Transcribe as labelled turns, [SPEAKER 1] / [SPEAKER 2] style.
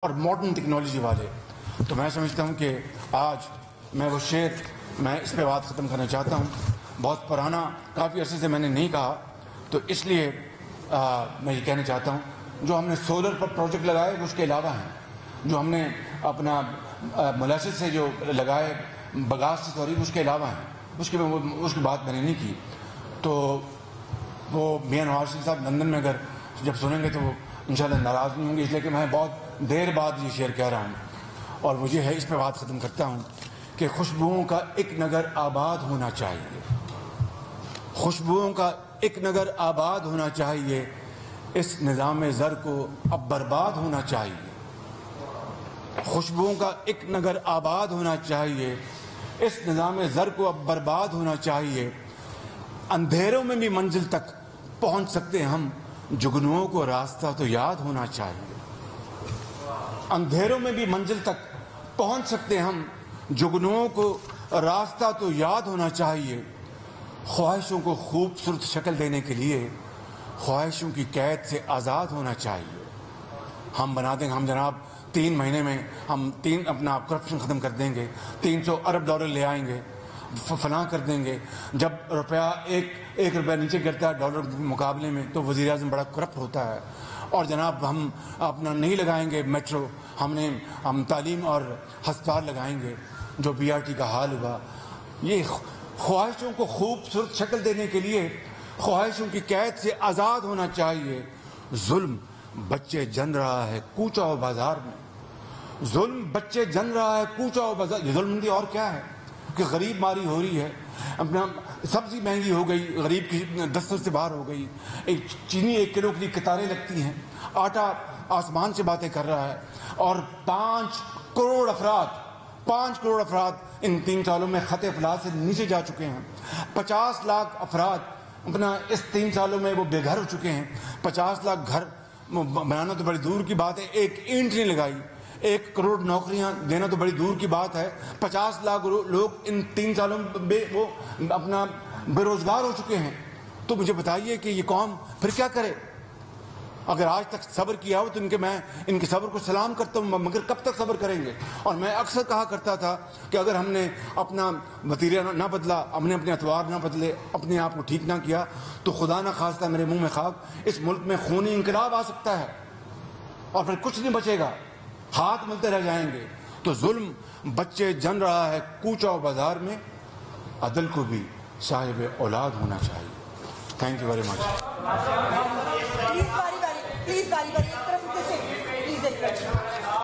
[SPEAKER 1] اور modern technology والے. تو میں سمجھتا ہوں کہ آج میں وہ شعر میں اس پہ بات ختم کرنا چاہتا ہوں. بہت پرانا، کافی عرصے سے میں نے نہیں کہا، تو اس لیے میں یہ کہنا چاہتا ہوں جو ہم نے سولر پر پروجیکٹ لگائے وہ اس کے علاوہ ہیں. جو ہم نے اپنا ملاسد سے جو لگائے بگاس سے سوری اس کے علاوہ ہیں. اس کی بات میں نے نہیں کی. تو وہ میاں نواز شریف صاحب لندن میں اگر جب سنیں گے تو وہ انشاءاللہ ناراض نہیں ہوں گے، اس لیے کہ میں بہت دیر بعد یہ شعر کہہ رہا ہوں. اور وہ یہ ہے، اس پہ بات ختم کرتا ہوں کہ خوشبوؤں کا ایک نگر آباد ہونا چاہیے. خوشبوؤں کا ایک نگر آباد ہونا چاہیے. اس نظام زر کو اب برباد ہونا چاہیے. خوشبوؤں کا ایک نگر آباد ہونا چاہیے. اس نظام زر کو اب برباد ہونا چاہیے. اندھیروں میں بھی منزل تک پہنچ سکتے ہم، جگنوؤں کو راستہ تو یاد ہونا چاہیے. اندھیروں میں بھی منزل تک پہنچ سکتے ہم، جگنوؤں کو راستہ تو یاد ہونا چاہیے. خواہشوں کو خوبصورت شکل دینے کے لیے خواہشوں کی قید سے آزاد ہونا چاہیے. ہم بنا دیں گے، ہم جناب 3 مہینے میں ہم اپنا کرپشن ختم کر دیں گے، $300 ارب لے آئیں گے، فلاں کر دیں گے. جب روپیہ ایک روپیہ نیچے گرتا ہے ڈالر کے مقابلے میں تو وزیر اعظم بڑا کرپٹ ہوتا ہے. اور جناب ہم اپنا نہیں لگائیں گے میٹرو، ہم تعلیم اور ہسپتال لگائیں گے. جو BRT کا حال ہوا، یہ خواہشوں کو خوبصورت شکل دینے کے لیے خواہشوں کی قید سے آزاد ہونا چاہیے. ظلم بچے جن رہا ہے کوچہ و بازار میں. ظلم بچے جن رہا ہے کوچہ و بازار. یہ ظلم اور کیا ہے کہ غریب ماری ہو رہی ہے، اپنا سبزی مہنگی ہو گئی، غریب کی دستر سے باہر ہو گئی. چینی 1 کلو کے لیے قطاریں لگتی ہیں، آٹا آسمان سے باتیں کر رہا ہے. اور 5 کروڑ افراد ان 3 سالوں میں خط افلاس سے نیچے جا چکے ہیں. 50 لاکھ افراد اپنا اس 3 سالوں میں وہ بے گھر ہو چکے ہیں. 50 لاکھ گھر بنانا تو بڑی دور کی بات ہے، ایک اینٹ نہیں لگائی. 1 کروڑ نوکریاں دینا تو بڑی دور کی بات ہے. 50 لاکھ لوگ ان 3 سالوں میں وہ اپنا بے روزگار ہو چکے ہیں. تو مجھے بتائیے کہ یہ قوم پھر کیا کرے؟ اگر آج تک صبر کیا ہو تو میں ان کے صبر کو سلام کرتا ہوں، مگر کب تک صبر کریں گے؟ اور میں اکثر کہا کرتا تھا کہ اگر ہم نے اپنا وتیرہ نہ بدلا، ہم نے اپنے اطوار نہ بدلے، اپنے آپ کو ٹھیک نہ کیا، تو خدا نہ خواستہ میرے منہ میں خاک، اس ملک میں خونی انقلاب آ سکتا ہے اور پھر کچھ نہیں بچے گا، ہاتھ ملتے رہ جائیں گے. تو ظلم بچے جن رہا ہے کوچہ و بازار میں، عدل کو بھی صاحب اولاد ہونا چاہیے. Thank you very much.
[SPEAKER 2] Please باری ایک طرف سے